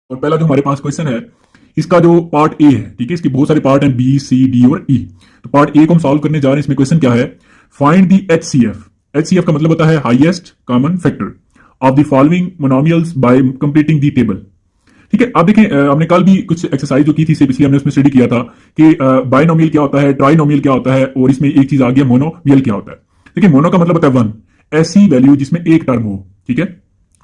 और पहला जो हमारे पास क्वेश्चन है इसका जो पार्ट ए है, ठीक है, इसके बहुत सारे पार्ट हैं बी सी डी और ई। तो पार्ट ए को हम सॉल्व करने जा रहे हैं। इसमें क्वेश्चन क्या है, फाइंड दी एचसीएफ। एचसीएफ का मतलब होता है highest common factor of the following monomials bye completing the table. ठीक है, आप देखें हमने कल भी कुछ एक्सरसाइज जो की थी पिछली, हमने उसमें स्टडी किया था कि बाइनोमियल क्या होता है, ट्राइनोमियल क्या होता है, और इसमें एक चीज आ गया मोनोमियल क्या होता है। देखिए मोनो का मतलब होता है वन, ऐसी वैल्यू जिसमें एक टर्म हो। ठीक है,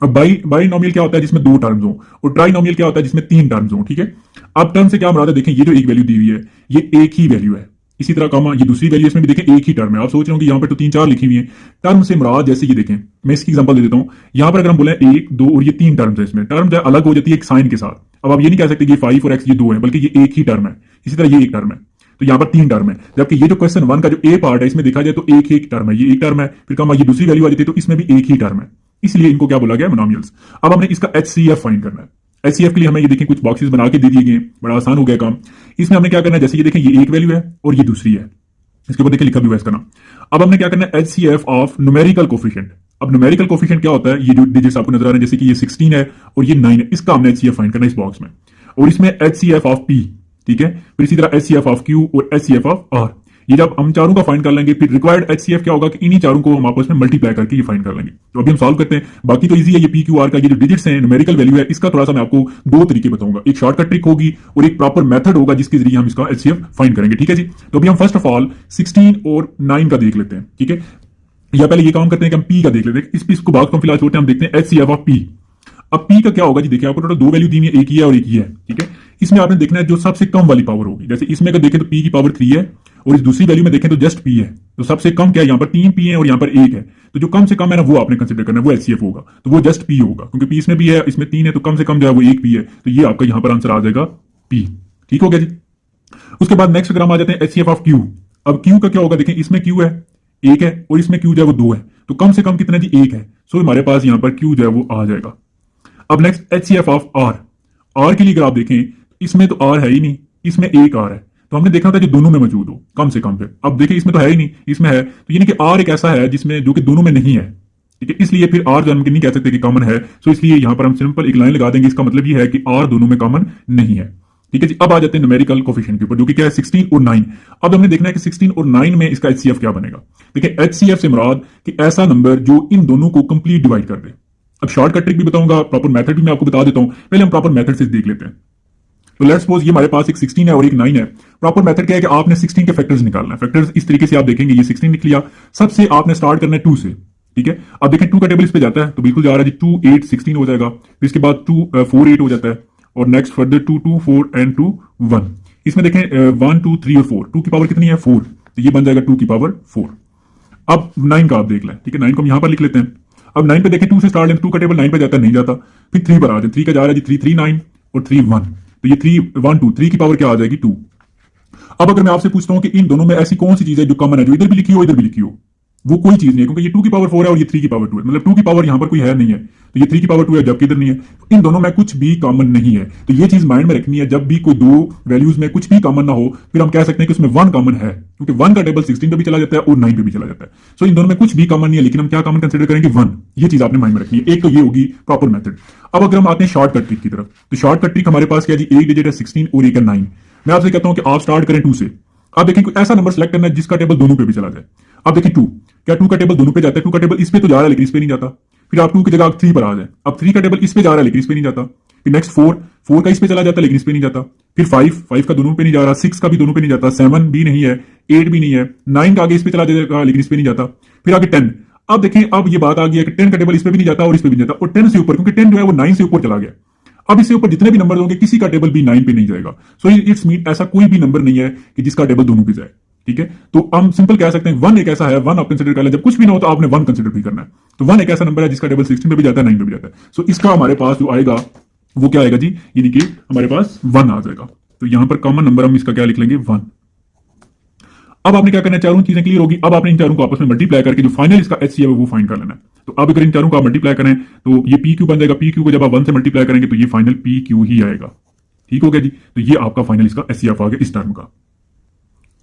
अब बाइनोमियल क्या होता है जिसमें दो टर्म्स हो, और ट्राइनोमियल क्या होता है जिसमें तीन टर्म्स हो। ठीक है, अब टर्म से क्या मुराद है, देखें ये जो एक वैल्यू दी हुई है ये एक ही वैल्यू है। इसी तरह कॉमा ये दूसरी वैल्यू, इसमें भी देखें एक ही टर्म है। आप सोच रहे हो कि यहाँ पर तो तीन चार लिखी हुई है। टर्म से मुराद जैसे ये देखें, मैं इसकी एग्जांपल दे देता हूँ। यहाँ पर अगर हम बोले एक दो और ये तीन टर्म्स है, इसमें टर्म अलग हो जाती है एक साइन के साथ। अब आप ये नहीं कह सकते कि 5 और x ये दो है, बल्कि ये एक ही टर्म है। इसी तरह ये एक टर्म है, तो यहाँ पर तीन टर्म है। जबकि ये जो क्वेश्चन वन का जो ए पार्ट है इसमें देखा जाए तो एक ही टर्म है, ये एक टर्म है, फिर कमा ये दूसरी वैल्यू आ जाती है, तो इसमें भी एक ही टर्म है, इसलिए इनको क्या बोला गया, मोनोमियल्स। अब हमने इसका एचसीएफ फाइंड करना है। एचसीएफ के लिए हमें ये देखें कुछ बॉक्सेस बना के दे दिए गए, बड़ा आसान हो गया काम। इसमें हमने क्या करना है, जैसे ये देखें ये एक वैल्यू है और ये दूसरी है, इसके ऊपर देखिए लिखा भी हुआ है इसका नाम। अब हमने क्या करना है, एचसीएफ ऑफ न्यूमेरिकल कोफिशिएंट। अब न्यूमेरिकल कोफिशिएंट क्या होता है, ये जो डिजिट्स आपको नजर आ रहे हैं, जैसे कि ये 16 है और ये 9 है, इसका हमने एचसीएफ फाइंड करना है इस बॉक्स में। और इसमें एचसीएफ ऑफ पी, ठीक है, फिर इसी तरह एचसीएफ ऑफ क्यू और एचसीएफ ऑफ आर। ये जब हम चारों का फाइंड कर लेंगे, फिर रिक्वायर्ड एचसीएफ क्या होगा कि इन्हीं चारों को हम आपस में मल्टीप्लाई करके ये फाइंड कर लेंगे। तो अभी हम सॉल्व करते हैं, बाकी तो इजी है। ये पी क्यू आर का ये जो डिजिट्स हैं, न्यूमेरिकल वैल्यू है, इसका थोड़ा सा मैं आपको दो तरीके बताऊंगा, एक शॉर्टकट ट्रिक होगी और एक प्रॉपर मेथड होगा जिसके जरिए हम इसका एचसीएफ फाइंड करेंगे। ठीक है जी, तो अभी हम फर्स्ट ऑफ ऑल 16 और 9 का देख लेते हैं। ठीक है, या पहले ये काम करते हैं कि हम पी का देख लेते हैं। इस पीस को बात को फिलहाल छोड़ते हैं, हम देखते हैं एचसीएफ ऑफ पी। अब पी का क्या होगा जी, देखिए आपको टोटल दो वैल्यू दी है, एक ही है और एक ही है। ठीक है, इसमें आपने देखना है जो सबसे कम वाली पावर होगी। जैसे इसमें अगर देखें तो पी की पावर 3 है और इस दूसरी वैल्यू में देखें तो जस्ट पी है, तो सबसे कम क्या है, यहाँ पर 3 पी है और यहाँ पर 1 है, तो जो कम से कम है ना वो आपने कंसिडर करना है, वो एचसीएफ होगा, तो वो जस्ट पी होगा, क्योंकि पी इसमें भी है, इसमें 3 है, तो कम से कम जो है वो 1 पी है, तो ये आपका यहाँ पर आंसर आ जाएगा पी। ठीक हो गया जी। उसके बाद नेक्स्ट अगर हम आ जाते हैं एचसीएफ ऑफ क्यू। अब क्यू का क्या होगा, देखें इसमें क्यू है 1 है और इसमें क्यू जो है वो 2 है, तो कम से कम कितना जी 1 है, सो हमारे पास यहाँ पर क्यू जो है वो आ जाएगा। अब next HCF of R. R के लिए अगर आप देखें इसमें तो आर है ही नहीं, इसमें एक आर है, तो हमने देखना था जो दोनों में मौजूद हो कम से कम पे। अब देखिए इसमें तो है ही नहीं, इसमें है, तो यानी कि आर एक ऐसा है जिसमें जो कि दोनों में नहीं है। ठीक है, इसलिए फिर आर जो हम नहीं कह सकते कि कॉमन है, सो इसलिए यहां पर हम सिंपल एक लाइन लगा देंगे, इसका मतलब ये है कि आर दोनों में कॉमन नहीं है। ठीक है जी, अब आ जाते हैं न्यूमेरिकल कोफिशिएंट के ऊपर, जो कि क्या है 16 और 9। अब हमने देखना है कि 16 और 9 में इसका एचसीएफ क्या बनेगा। देखिए एचसीएफ से मुराद कि ऐसा नंबर जो इन दोनों को कंप्लीट डिवाइड कर दे। अब शॉर्टकट ट्रिक भी बताऊंगा, प्रॉपर मेथड भी मैं आपको बता देता हूं, पहले हम प्रॉपर मेथड से देख लेते हैं। तो लेट्स सपोज ये हमारे पास एक 16 है और एक 9 है। प्रॉपर मेथड क्या है कि आपने 16 के फैक्टर्स निकालना है। फैक्टर्स इस तरीके से आप देखेंगे, ये 16 निकल लिया, सबसे आपने स्टार्ट करना है 2 से। ठीक है, अब देखें 2 का टेबल इस पे जाता है तो बिल्कुल जा रहा है जी, 2 8 16 हो जाएगा, फिर इसके बाद 2 4 8 हो जाता है, और नेक्स्ट फर्दर 2 2 4 एंड 2 1। इसमें देखें 1 2 3 और 4, 2 की पावर कितनी है 4, तो ये बन जाएगा 2 की पावर 4। अब 9 का आप देख लें। ठीक है, 9 को हम यहां पर लिख लेते हैं। अब 9 पे देखें 2 से स्टार्ट लें, 2 का टेबल 9 पे जाता है, नहीं जाता, फिर 3 पर आ जाए, 3 का जा रहा है जी 3 3 9 और 3 1, तो ये 3 1 2, 3 की पावर क्या आ जाएगी 2। अब अगर मैं आपसे पूछता हूं कि इन दोनों में ऐसी कौन सी चीज है जो कॉमन है, जो इधर भी लिखी हो इधर भी लिखी हो, वो कोई चीज नहीं है, क्योंकि ये 2 की पावर 4 है और ये 3 की पावर 2 है, मतलब 2 की पावर यहां पर कोई है नहीं है, तो ये 3 की पावर 2 है जबकि इधर नहीं है, तो इन दोनों में कुछ भी कॉमन नहीं है। तो ये चीज माइंड में रखनी है, जब भी कोई दो वैल्यूज में कुछ भी कॉमन ना हो, फिर हम कह सकते हैं कि उसमें 1 कॉमन है, क्योंकि 1 का टेबल 16 पे भी चला जाता है और 9 पे भी चला जाता है। सो इन दोनों में कुछ भी कॉमन नहीं है, लेकिन हम क्या कॉमन कंसिडर करेंगे 1। ये चीज आपने माइंड में रखनी है। एक तो ये होगी प्रॉपर मेथड। अब अगर हम आते हैं शॉर्टकट ट्रिक की तरफ, तो शॉर्टकट ट्रिक हमारे पास क्या जी, एक डिजिट है 16 और एक है 9। मैं आपसे कहता हूं कि आप स्टार्ट करें 2 से। अब देखिए कोई ऐसा नंबर सेलेक्ट करना है जिसका टेबल दोनों पे भी चला जाए। अब देखिए 2, क्या 2 का टेबल दोनों पे जाता है, 2 का टेबल इस पे तो जा रहा है लेकिन इस पे नहीं जाता, फिर आप 2 की जगह 3 पर आ जाए, अब 3 का टेबल इस पे जा रहा है लेकिन इस पे नहीं जाता, फिर नेक्स्ट 4 का इस पे चला जाता है लेकिन इस पे नहीं जाता, फिर 5 का दोनों पे नहीं जा रहा, 6 का भी दोनों पे नहीं जाता, 7 भी नहीं है, 8 भी नहीं है, 9 का आगे इस पे चला जाएगा लेकिन इस पे नहीं जाता, फिर आगे 10। अब देखिए अब ये बात आ गई है कि 10 का टेबल इस पे भी नहीं जाता और इस पे भी नहीं जाता, और 10 से ऊपर, क्योंकि 10 जो है वो 9 से ऊपर चला गया। अब इससे ऊपर जितने भी नंबर होंगे किसी का टेबल भी 9 पे नहीं जाएगा। सो इट्स मीन ऐसा कोई भी नंबर नहीं है कि जिसका टेबल दोनों पे जाए। ठीक है, तो हम सिंपल कह सकते हैं 1 एक ऐसा है, 1 आप कंसिडर कर लें, जब कुछ भी ना हो तो आपने 1 कंसिडर भी करना है। तो 1 एक ऐसा नंबर है जिसका टेबल 16 पे भी जाता है, 9 पे भी जाता है। सो इसका हमारे पास जो आएगा वो क्या आएगा जी, यानी कि हमारे पास 1 आ जाएगा। तो यहां पर कॉमन नंबर हम इसका क्या लिख लेंगे 1। अब आपने क्या करना है, चारों चीजें क्लियर होगी। अब आपने इन चारों को आपस में मल्टीप्लाई करके जो फाइनल इसका एचसीएफ है वो फाइंड कर लेना है। तो अब अगर इन चारों को आप मल्टीप्लाई करें तो ये पी क्यू बन जाएगा, पी क्यू को जब आप 1 से मल्टीप्लाई करेंगे तो ये फाइनल पी क्यू ही आएगा। ठीक हो गया जी, तो ये आपका फाइनल इसका एचसीएफ आ गया इस टर्म का।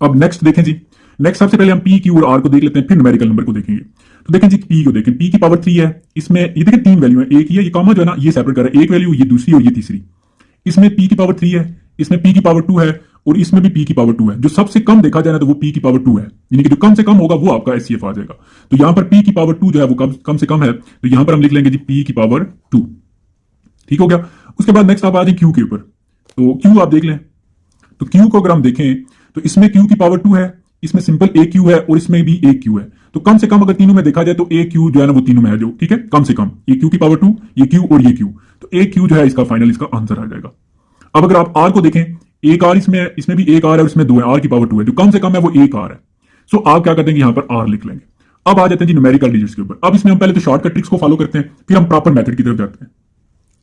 अब नेक्स्ट देखें जी, नेक्स्ट सबसे पहले हम पी क्यू और आर को देख लेते हैं, फिर न्यूमेरिकल नंबर को देखेंगे। तो देखें जी पी को देखें, पी की पावर 3 है, इसमें ये देखें 3 वैल्यू है, एक ही है, ये कॉमन जो है ना ये सेपरेट कर रहा है, एक वैल्यू ये दूसरी और ये तीसरी। इसमें p की पावर 3 है, इसमें p की पावर 2 है और इसमें भी p की पावर 2 है। जो सबसे कम देखा जाए ना तो वो p की पावर 2 है, यानी कि जो कम से कम होगा वो आपका HCF आ जाएगा। तो यहां पर p की पावर 2 जो है वो कम से कम है, तो यहां पर हम लिख लेंगे जी p की पावर 2। ठीक हो गया। उसके बाद नेक्स्ट आप आ जाए q के ऊपर। तो q आप देख लें, तो q को अगर हम देखें तो इसमें q की पावर 2 है, इसमें सिंपल AQ है और इसमें भी AQ है। तो कम से कम अगर तीनों में देखा जाए तो AQ जो है ना वो तीनों में है, जो ठीक है कम से कम ये q की पावर 2, ये q और ये q, तो AQ जो है इसका फाइनल इसका आंसर आ जाएगा। अब अगर आप R को देखें, एक R इसमें है, इसमें भी एक R है और इसमें 2 है, R की पावर 2 है, जो कम से कम है वो एक R है। सो आप क्या कर देंगे यहां पर R लिख लेंगे। अब आ जाते हैं जी न्यूमेरिकल डिजिट्स के ऊपर। अब इसमें हम पहले तो शॉर्टकट ट्रिक्स को फॉलो करते हैं, फिर हम प्रॉपर मेथड की तरफ जाते हैं।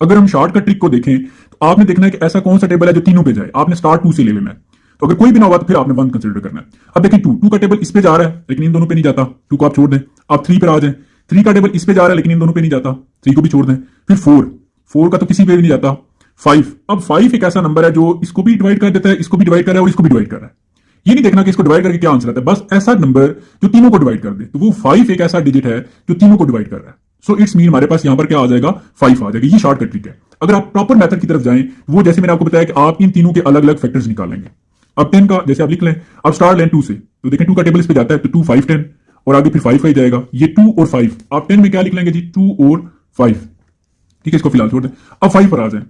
अगर हम शॉर्टकट ट्रिक को देखें तो आपने देखना है कि ऐसा कौन सा टेबल है जो तीनों पे जाए, आपने स्टार्ट 2 से ले लेना है। तो अगर कोई भी ना हुआ तो फिर आपने 1 कंसीडर करना है। अब देखिए 2 का टेबल इस पे जा रहा है लेकिन इन दोनों पे नहीं जाता, 2 को आप छोड़ दें। आप 3 पर आ जाए, 3 का टेबल इस पे जा रहा है लेकिन इन दोनों पे नहीं जाता, 3 को भी छोड़ दें। फिर 4 का तो किसी पे भी नहीं जाता। 5, अब 5 एक ऐसा नंबर है जो इसको भी डिवाइड कर देता है, इसको भी डिवाइड कर रहा है और इसको भी डिवाइड कर रहा है। ये नहीं देखना कि इसको डिवाइड करके क्या आंसर आता है, बस ऐसा नंबर जो तीनों को डिवाइड कर दे। तो वो 5 एक ऐसा डिजिट है जो तीनों को डिवाइड कर रहा है। सो इट्स मीन हमारे पास यहां पर क्या आ जाएगा, 5 आ जाएगा। ये शॉर्टकट ट्रिक है। अगर आप प्रॉपर मेथड की तरफ जाएं, वो जैसे मैंने आपको बताया कि आप इन तीनों के अलग अलग फैक्टर्स निकालेंगे। अब 10 का जैसे आप लिख लें, अब स्टार लें 2 से, तो देखें 2 का टेबल इस पे जाता है तो 2 5 10 और आगे फिर 5 जाएगा। ये 2 और 5, आप 10 में क्या लिख लेंगे जी, 2 और 5। ठीक है, इसको फिलहाल छोड़ दें। अब 5 पर आ जाए,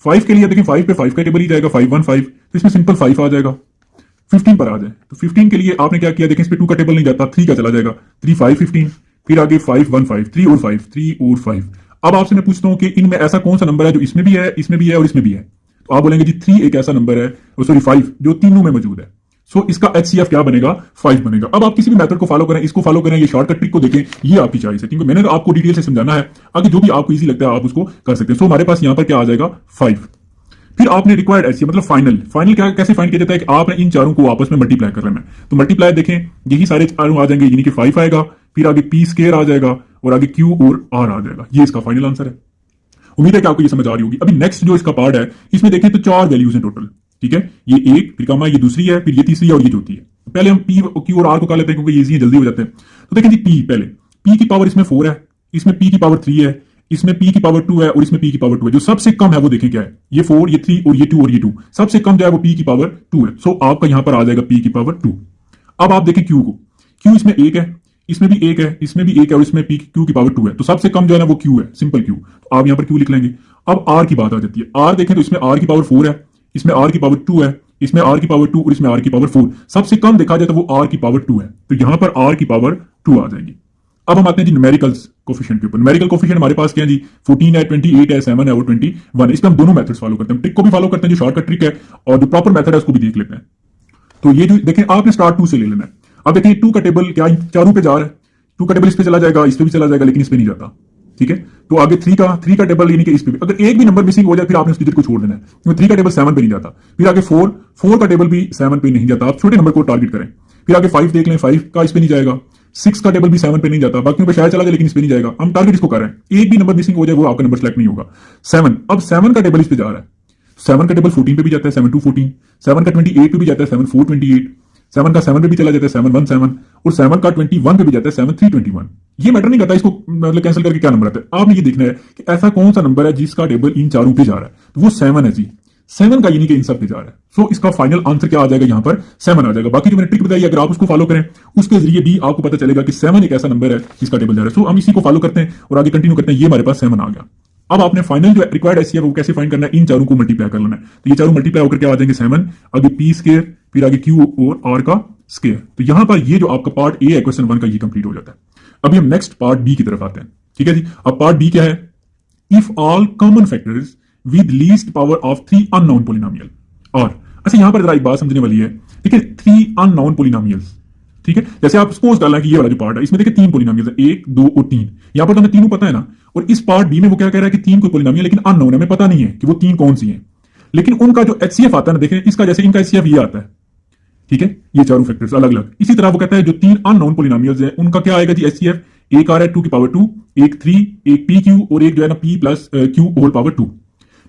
5 के लिए देखिए 5 पे 5 का टेबल ही जाएगा, 5 1 5, तो इसमें सिंपल 5 आ जाएगा। 15 पर आ जाए, तो 15 के लिए आपने क्या किया, देखें इस पे 2 का टेबल नहीं जाता, 3 का चला जाएगा, 3 5 15, फिर आगे 5 1 5, 3 और 5, 3 और 5। अब आपसे मैं पूछता हूं कि इनमें ऐसा कौन सा नंबर है जो इसमें भी है, इसमें भी है और इसमें भी है। तो आप बोलेंगे जी 3 एक ऐसा नंबर है, सॉरी 5 जो तीनों में मौजूद है। सो इसका HCF क्या बनेगा, 5 बनेगा। अब आप किसी भी मेथड को फॉलो करें, इसको फॉलो करें, ये शॉर्टकट ट्रिक को देखें, ये आपकी चॉइस है, क्योंकि मैंने आपको डिटेल से समझाना है। आगे जो भी आपको इजी लगता है आप उसको कर सकते हैं। सो हमारे पास यहां पर क्या आ जाएगा, 5। फिर आपने रिक्वायर्ड HCF मतलब फाइनल क्या कैसे फाइंड किया जाता है कि आपने इन चारों को आपस में मल्टीप्लाई कर लेना है। तो मल्टीप्लाई देखें, यही सारे चारों आ जाएंगे, यानी कि 5 आएगा, फिर आगे p स्क्वायर आ जाएगा और आगे q और r आ जाएगा। ये इसका फाइनल आंसर है। उम्मीद है कि आपको ये समझ आ रही होगी। अभी नेक्स्ट जो इसका पार्ट है, इसमें देखें तो 4 वैल्यूज हैं टोटल। ठीक है, ये एक, फिर कमा, ये दूसरी है, फिर ये तीसरी है और ये चौथी है। तो पहले हम p q और r को कर लेते हैं क्योंकि इजी है, जल्दी हो जाते हैं। तो देखें जी p, पहले p की पावर इसमें 4 है, इसमें p की पावर 3 है, इसमें p की पावर 2 है और इसमें p की पावर 2 है। जो सबसे कम है वो देखें क्या है, ये 4, ये 3 और ये 2 और ये 2। सबसे कम जो है वो p की पावर 2 है। सो आपका यहां पर आ जाएगा p की पावर 2। अब आप देखें q को, q इसमें एक है, इसमें भी एक है, इसमें भी एक है और इसमें q की पावर 2 है। तो सबसे कम जो है ना वो q है, सिंपल q। तो आप यहां पर q लिख लेंगे। अब r की बात आ जाती है। r देखें तो इसमें r की पावर 4 है, इसमें r की पावर 2 है, इसमें r की पावर 2 और इसमें r की पावर 4। सबसे कम देखा जाए तो वो r की पावर 2 है, तो यहां पर r की पावर 2 आ जाएगी। अब हम आते हैं जी न्यूमेरिकल्स कोफिशिएंट के ऊपर। न्यूमेरिकल कोफिशिएंट हमारे पास क्या है जी, 14 है, 28 है, 7 है और 21 है। इसमें हम दोनों मेथड्स फॉलो करते हैं, ट्रिक को भी फॉलो करते हैं जो शॉर्टकट ट्रिक है, और जो प्रॉपर मेथड है उसको भी देख लेते हैं। तो ये जो देखें, आपने स्टार्ट 2 से ले लेना है। अब देखिए 2 का टेबल क्या चारों पे जा रहा है, 2 का टेबल इस पे चला जाएगा, इस पे भी चला जाएगा, लेकिन इस पे नहीं जाता। ठीक है, तो आगे 3 का टेबल यानी कि इस पे भी अगर एक भी नंबर मिसिंग हो जाए फिर आपने उस डिजिट को छोड़ देना है, क्योंकि 3 का टेबल 7 पे नहीं जाता। फिर आगे 4 का टेबल भी 7 पे नहीं जाता, आप छोटे नंबर को टारगेट करें। फिर आगे 5 देख लें, 5 का इस पे नहीं जाएगा। 6 का टेबल भी 7 पे नहीं जाता, बाकी पे शायद चला जाए लेकिन इस पे नहीं जाएगा। हम टारगेट इसको कर रहे हैं, एक भी नंबर मिसिंग हो जाए वो आपका नंबर सेलेक्ट नहीं होगा। 7, अब 7 का टेबल इस पे जा रहा है, 7 का टेबल 14 पे भी जाता है, 7 2 14, 7 का 28 पे भी जाता है, 7 4 28, 7 का 7 पे भी चला जाता है, 7 1 7, और 7 का 21 पे भी जाता है, 7 3 21। ये मैटर नहीं करता इसको मतलब कैंसिल करके क्या नंबर आता है। आपने ये देखना है कि ऐसा कौन सा नंबर है जिसका टेबल इन चारों पे जा रहा है, तो वो 7 है जी। 7 का यानी कि इन सब पे जा रहा है। सो इसका फाइनल आंसर क्या आ जाएगा, यहां पर 7 आ जाएगा। बाकी जो मैंने ट्रिक बताई अगर आप उसको फॉलो करें उसके जरिए भी आपको पता चलेगा कि 7 एक ऐसा नंबर है जिसका टेबल जा रहा है। सो हम इसी को फॉलो करते हैं और आगे कंटिन्यू करते हैं। ये हमारे पास 7 आ गया। अब आपने फाइनल जो रिक्वायर्ड HCF वो कैसे फाइंड करना है, इन चारों को मल्टीप्लाई कर लेना है। तो ये चारों मल्टीप्लाई होकर क्या आ जाएंगे 7, आगे p स्क्वायर, फिर आगे q और r का स्क्वायर। तो यहां पर ये जो आपका पार्ट ए है क्वेश्चन 1 का ये कंप्लीट हो जाता है। अभी हम नेक्स्ट पार्ट बी की तरफ आते हैं। ठीक है जी, अब पार्ट बी क्या है, if all common factors with least power of 3 unknown polynomial. और अच्छा यहां पर जरा एक बात समझने वाली है, ठीक है, 3 अननोन पोलिनोमियल्स। ठीक है, जैसे आप सपोज कर लें कि ये वाला जो पार्ट है इसमें देखिए 3 पोलिनोमियल्स है, 1 2 और 3। यहां पर तो हमें तीनों पता है ना, और इस पार्ट बी में वो क्या कह रहा है कि 3 कोई पोलिनोमियल लेकिन अननोन है, हमें पता नहीं है कि वो 3 कौन सी है। लेकिन उनका जो HCF आता है ना, देखें इसका जैसे इनका HCF ये आता है। ठीक है, ये चारों फैक्टर्स अलग अलग। इसी तरह वो कहता है जो 3 अननोन पोलिनोमियल्स है उनका क्या आएगा जी HCF, एक आ रहा है 2 की पावर 2, एक 3, एक PQ और एक जो है ना P plus Q whole power 2।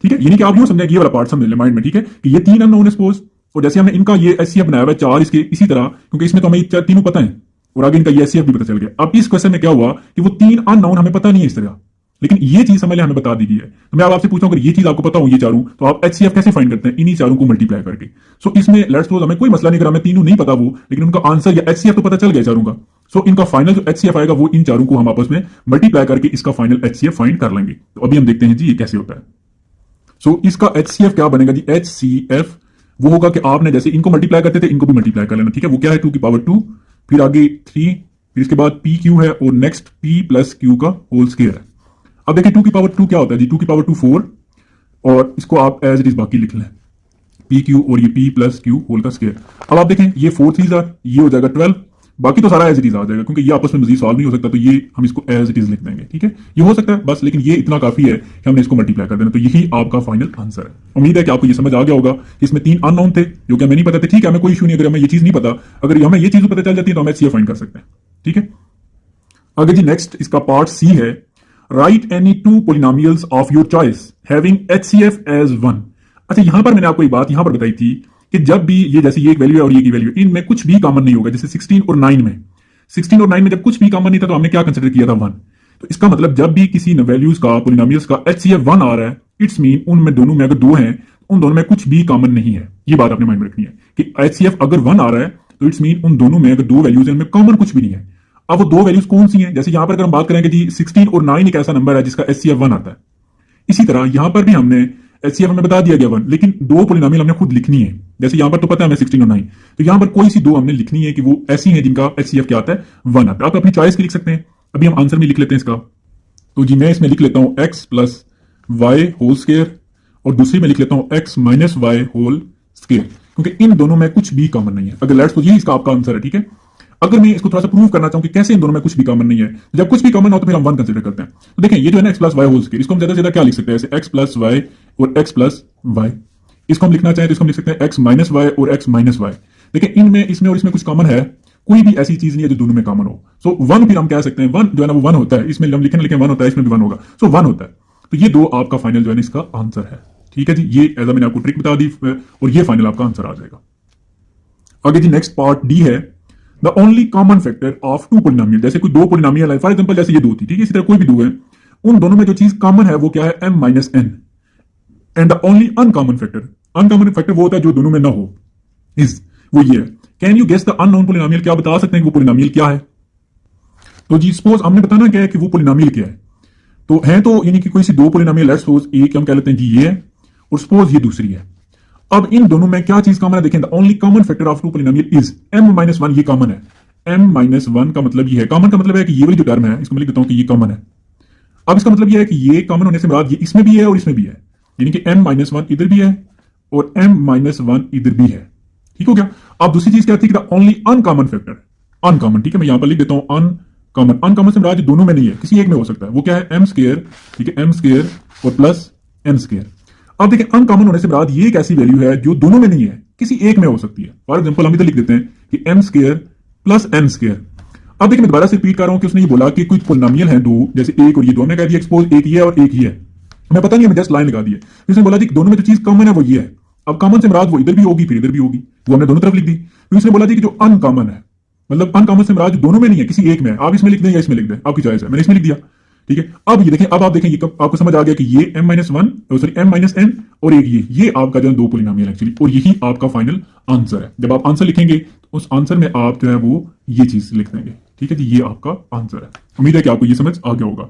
ठीक है, यानी कि आप यूं समझें कि ये वाला पार्ट समझ लें माइंड में। ठीक है, कि ये 3 अननोन है सपोज, और जैसे हमने इनका ये HCF बनाया हुआ है 4 इसके, इसी तरह क्योंकि इसमें तो हमें तीनों पता है और आगे इनका ये HCF भी पता चल गया। अब इस क्वेश्चन में क्या हुआ कि वो 3 अननोन हमें पता नहीं है इस तरह, लेकिन ये चीज समझ हमें बता दी गई है। तो मैं अब आपसे पूछता हूं, अगर ये चीज आपको पता हो ये चारों, तो आप एचसीएफ कैसे फाइंड करते हैं? इन्हीं चारों को मल्टीप्लाई करके। सो इसमें लेट्स सपोज हमें कोई मसला नहीं करा, हमें तीनों नहीं पता वो, लेकिन उनका आंसर या एचसीएफ तो पता चल गया चारों का। सो इनका फाइनल जो एचसीएफ आएगा वो इन चारों को हम आपस में मल्टीप्लाई करके इसका फाइनल एचसीएफ फाइंड कर लेंगे। तो अभी हम देखते हैं जी ये कैसे होता है। सो इसका एचसीएफ क्या बनेगा जी? एचसीएफ वो होगा कि आपने जैसे इनको मल्टीप्लाई करते थे इनको भी मल्टीप्लाई कर लेना, ठीक है? वो क्या है? 2 की पावर 2, फिर आगे 3, फिर इसके बाद पी क्यू है और नेक्स्ट पी प्लस क्यू का होल स्क्वायर है। अब देखिए 2 की पावर 2 क्या होता है जी? 2 की पावर 2 4, और इसको आप एज इट इज बाकी लिख लें, पी क्यू और ये पी प्लस क्यू होल का स्क्वायर। अब आप देखें ये 4 3 ये हो जाएगा 12, बाकी तो सारा एज इट इज आ जाएगा क्योंकि ये आपस में मजीद सॉल्व नहीं हो सकता, तो ये हम इसको एज इट इज लिख देंगे, ठीक है? ये हो सकता है बस, लेकिन ये इतना काफी है कि हमने इसको मल्टीप्लाई कर देना। तो यही आपका फाइनल आंसर है। उम्मीद है कि आपको ये समझ आ गया होगा कि इसमें 3 अननोन थे जो कि हमें नहीं पता थे, ठीक है? हमें कोई इशू नहीं, अगर हमें ये चीज नहीं पता, अगर हमें ये चीज पता चल जाती है तो हम एचसीएफ फाइंड कर सकते हैं, ठीक है? आगे जी नेक्स्ट इसका पार्ट सी है, right any 2 polynomials of your choice having HCF as 1। अच्छा, यहां पर मैंने आपको एक बात यहां पर बताई थी कि जब भी ये जैसे ये एक वैल्यू है और ये की वैल्यू, इनमें कुछ भी कॉमन नहीं होगा। जैसे 16 और 9 में, 16 और 9 में जब कुछ भी कॉमन नहीं था तो हमने क्या कंसिडर किया था? 1। तो इसका मतलब जब भी किसी वैल्यूज का पोलिनोमियल्स का एचसीएफ 1 आ रहा है, इट्स मीन उनमें दोनों में अगर 2 हैं उन दोनों में कुछ भी कॉमन नहीं है। ये बात आपने माइंड में रखनी है कि एचसीएफ अगर 1 आ रहा है तो इट्स मीन उन दोनों में अगर 2 वैल्यूज हैं उनमें कॉमन कुछ भी नहीं है। अब वो 2 वैल्यूज कौन सी हैं? जैसे यहां पर अगर हम बात करें कि जी 16 और 9 एक ऐसा नंबर है जिसका एचसीएफ 1 आता है, इसी तरह यहां पर भी हमने एचसीएफ हमें बता दिया गया 1, लेकिन 2 पोलिनोमियल हमने खुद लिखनी है। जैसे यहां पर तो पता है हमें 16 और 9, तो यहां पर कोई सी 2 हमने लिखनी है कि वो ऐसी हैं जिनका एचसीएफ क्या आता है? 1 आता है। आप अपनी चॉइस की लिख सकते हैं। अभी हम आंसर में लिख लेते हैं इसका। तो जी मैं इसमें लिख लेता हूं x plus y whole square, और दूसरी में लिख लेता हूं x minus y whole square, क्योंकि इन दोनों में कुछ भी कॉमन नहीं है। अगर लेट्स सपोज ये इसका आपका आंसर है, ठीक है? अगर मैं इसको थोड़ा सा प्रूव करना चाहूं कि कैसे इन दोनों में कुछ भी कॉमन नहीं है, जब कुछ भी कॉमन हो तो फिर हम 1 कंसीडर करते हैं। तो देखें ये जो है ना x plus y whole square, इसको हम ज्यादा से ज्यादा क्या लिख सकते हैं? ऐसे x प्लस वाई और x प्लस वाई। इसको हम लिखना चाहें तो इसको हम लिख सकते हैं x माइनस वाई और x माइनस वाई। देखिए इनमें इसमें और इसमें कुछ कॉमन है? कोई भी ऐसी चीज नहीं है जो दोनों में कॉमन हो। सो 1 फिर हम कह सकते हैं 1 जो है ना वो 1 होता है। इसमें हम लिखें 1 होता है, इसमें भी 1 होगा, सो 1 होता है। तो ये 2 आपका फाइनल जो है इसका आंसर है, ठीक है जी? ये एज मैंने आपको ट्रिक बता दी और ये फाइनल आपका आंसर आ जाएगा। आगे जी नेक्स्ट पार्ट डी है, the only common factor of 2 polynomial. जैसे कोई 2 पोलिनोमियल है, फॉर एग्जांपल जैसे ये 2 थी, ठीक है? इसी तरह कोई भी 2 है, उन दोनों में जो चीज कॉमन है वो क्या है? m minus n। And the only uncommon factor वो होता है जो दोनों में ना हो, इज वो ये है। Can you guess the unknown polynomial? क्या बता सकते हैं कि वो पोलिनोमियल क्या है? तो जी सपोज हमने बताना क्या है कि वो पोलिनोमियल क्या है। तो है तो यानी कि कोई सी 2 पोलिनोमियल, लेट्स सपोज एक हम कह लेते हैं जी ये है और सपोज ये दूसरी है। अब इन दोनों में क्या चीज कॉमन है? देखें the only common factor of 2 polynomial is m minus 1। ये कॉमन है। m माइनस 1 का मतलब ये है, कॉमन का मतलब है कि ये वाली जो टर्म है इसको मैं लिख देता हूं कि ये कॉमन है। अब इसका मतलब ये है कि ये कॉमन होने से मुराद ये इसमें भी है और इसमें भी है, यानी कि m माइनस 1 इधर भी है और m माइनस 1 इधर भी है, ठीक हो गया? अब दूसरी चीज क्या थी? The only uncommon factor, uncommon, ठीक है? मैं यहां पर लिख देता हूं अनकॉमन। अनकॉमन से मुराद दोनों में नहीं है, किसी एक में हो सकता है। वो क्या है? m स्क्वायर, ठीक है? m स्क्वायर और प्लस n स्क्वायर। अब देखिए अनकॉमन होने से मुराद ये एक ऐसी वैल्यू है जो दोनों में नहीं है, किसी एक में हो सकती है। फॉर एग्जांपल हम इधर लिख देते हैं कि m square plus n square. अब देखिए मैं दोबारा से रिपीट कर रहा हूं कि उसने ये बोला कि कुछ पोलिनोमियल है 2, जैसे एक और ये 2, हमने कह दिया एक्सपोज एक ये है और एक ही है, हमें पता नहीं, हमें जस्ट लाइन लगा दी है। उसने बोला जी दोनों में जो चीज कॉमन है वो ये है। अब कॉमन से मुराद वो इधर भी होगी फिर इधर भी होगी, वो हमने दोनों तरफ लिख दी। फिर उसने बोला जी कि जो अनकॉमन है, मतलब अनकॉमन से मुराद दोनों में नहीं है, किसी एक में है। आप इसमें लिख दें या इसमें लिख दें, आपकी चॉइस है। मैंने इसमें लिख दिया, ठीक है? अब ये देखें, अब आप देखें ये आपको समझ आ गया कि ये m minus 1 sorry m minus n और एक ये आपका जो है 2 पोलिनोमियल एक्चुअली, और यही आपका फाइनल आंसर है। जब आप आंसर लिखेंगे तो उस आंसर में आप जो है वो ये चीज लिख देंगे, ठीक है जी? ये आपका आंसर है। उम्मीद है कि आपको ये समझ आ गया होगा।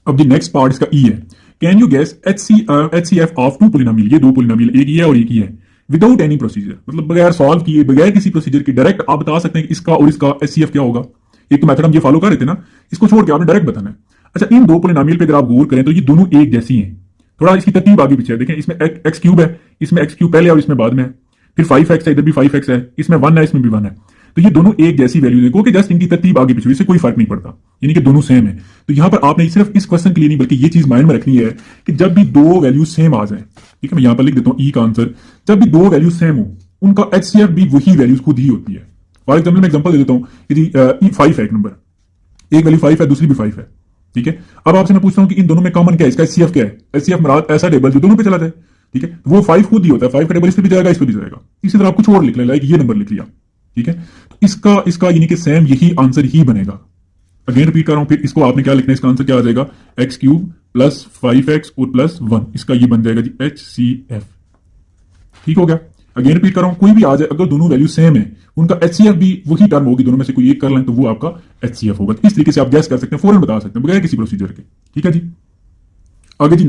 अब जी नेक्स्ट पार्ट इसका ई है, can you guess HCF of 2 polynomial. ये 2 पोलिनोमियल, एक ही है और एक ही है, विदाउट एनी प्रोसीजर, मतलब बगैर सॉल्व किए, बगैर किसी प्रोसीजर के डायरेक्ट आप बता सकते हैं कि इसका और इसका एचसीएफ क्या होगा। एक तो मेथड हम ये फॉलो कर रहे थे ना, इसको छोड़ के आपने डायरेक्ट बताना है। अच्छा, इन 2 पोलिनोमियल पे अगर आप गौर करें तो ये दोनों एक जैसी हैं, थोड़ा इसकी तरतीब आगे पीछे है। देखें इसमें एक्स क्यूब है, इसमें एक्स क्यूब पहले और इसमें बाद में है, फिर 5x है, इधर भी 5x है, इसमें 1 है, इसमें भी 1 है। तो ये दोनों एक जैसी वैल्यू है, क्योंकि जस्ट इनकी तरतीब आगे पीछे, इससे कोई फर्क नहीं पड़ता, यानी कि दोनों सेम है। तो यहां पर आपने सिर्फ इस क्वेश्चन के लिए नहीं बल्कि ये चीज माइंड में रखनी है कि जब भी 2 वैल्यू सेम आ जाए, ठीक है? मैं यहां पर लिख देता हूं ई का आंसर, जब भी 2 वैल्यू सेम हो उनका एचसीएफ भी वही वैल्यूज खुद ही होती है। फॉर एग्जाम्पल मैं एग्जाम्पल दे देता हूं कि जी 5 है एक नंबर, एक वैल्यू 5 है, दूसरी भी 5 है, ठीक है? अब आपसे मैं पूछता हूं कि इन दोनों में कॉमन क्या है, इसका एचसीएफ क्या है? एचसीएफ मुराद ऐसा टेबल जो दोनों पे चला जाए, ठीक है? वो 5 खुद ही होता है, 5 का टेबल इस पे भी जाएगा, इस पे भी जाएगा। इसी तरह आप कुछ और लिख लें, लाइक ये नंबर लिख लिया, ठीक है? तो इसका यानी कि सेम यही आंसर ही बनेगा। अगेन रिपीट कर रहा हूं, फिर इसको आपने क्या लिखना है, इसका आंसर क्या आ जाएगा, एक्स क्यूब प्लस 5x और प्लस 1, इसका ये बन जाएगा जी HCF। ठीक हो गया। अगेन रिपीट कर रहा हूं, कोई भी आ जाए अगर दोनों वैल्यू सेम है, उनका HCF भी वही टर्म होगी, दोनों में से कोई एक कर लें तो वो आपका HCF होगा। इस तरीके से आप गैस कर सकते हैं, फौरन बता सकते हैं बगैर किसी प्रोसीजर के। ठीक है जी, आगे जी।